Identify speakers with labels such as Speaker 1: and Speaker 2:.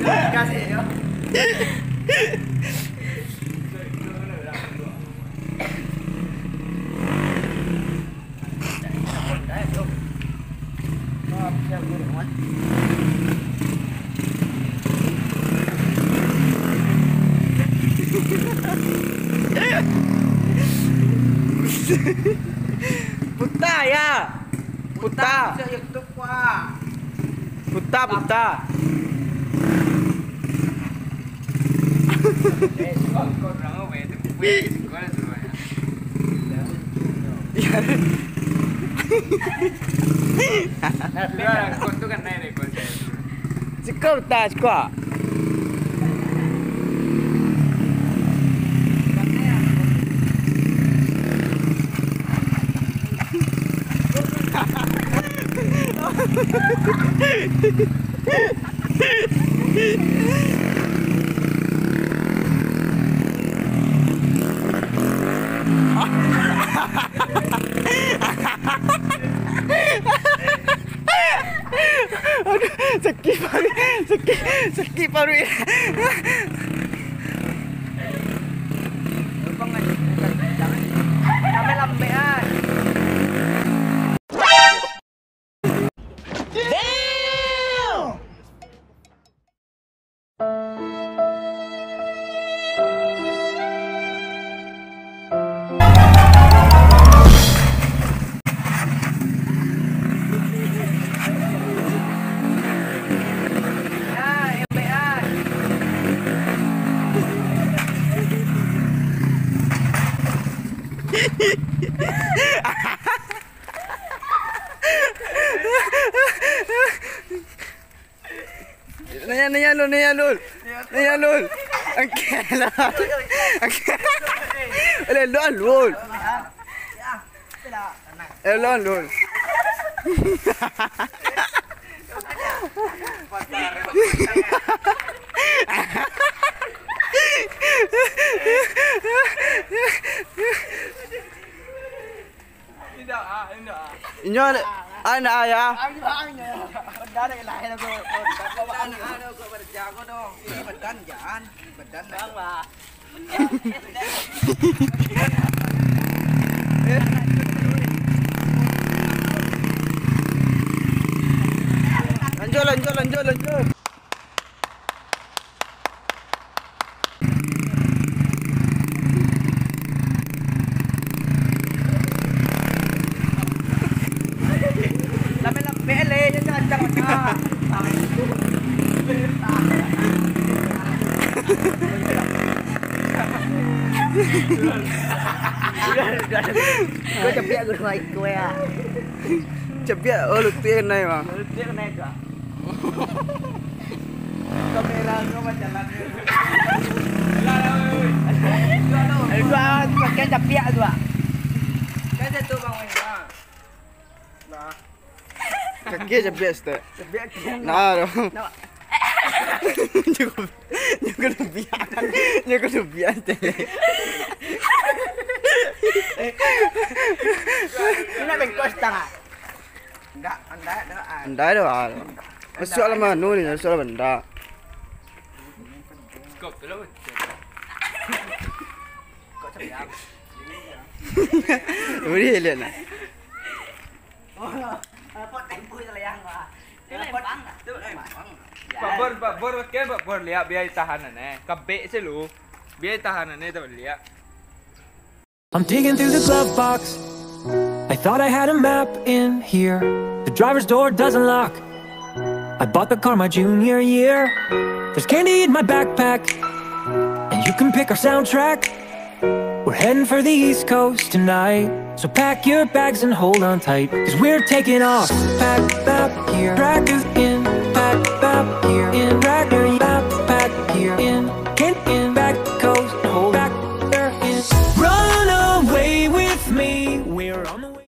Speaker 1: Kasih yo.
Speaker 2: Puta ya. Puta. Puta, puta. Cukup tak cukup? Sakit paru ya. Sampai lambean. Nanya lul. Angkat lah. Lul. Lul. Inyo anak ayah.
Speaker 1: Badan lại là cô bạn đâu cô bạn già cô đâu badan jangan badan bang lah lanjut.
Speaker 2: Gue cepet gue naik gue ya. Cepet, lutin naik mah.
Speaker 1: Lutin naik gak? Kamera gue jalan. Gua pakai cepet gua. Kan itu bang Wenda. Nah.
Speaker 2: Kaki cepet tu.
Speaker 1: Cepet.
Speaker 2: Nah, Nyukur lubian teh.
Speaker 1: Ini bengkos tak? Enggak,
Speaker 2: Andai doa. Masuk lah mana ni? Masuk lah benda.
Speaker 1: Kok terlalu. Kok cepat?
Speaker 2: Boleh lihat nak.
Speaker 1: Pot tempo selayang lah. Pot bang tu
Speaker 3: Bor kan bor lihat biar tahanan kabek selu biar tahanan tu lihat.
Speaker 4: I'm digging through the glove box. I thought I had a map in here. The driver's door doesn't lock. I bought the car my junior year. There's candy in my backpack, and you can pick our soundtrack. We're heading for the East Coast tonight, so pack your bags and hold on tight, 'cause we're taking off. Pack up here.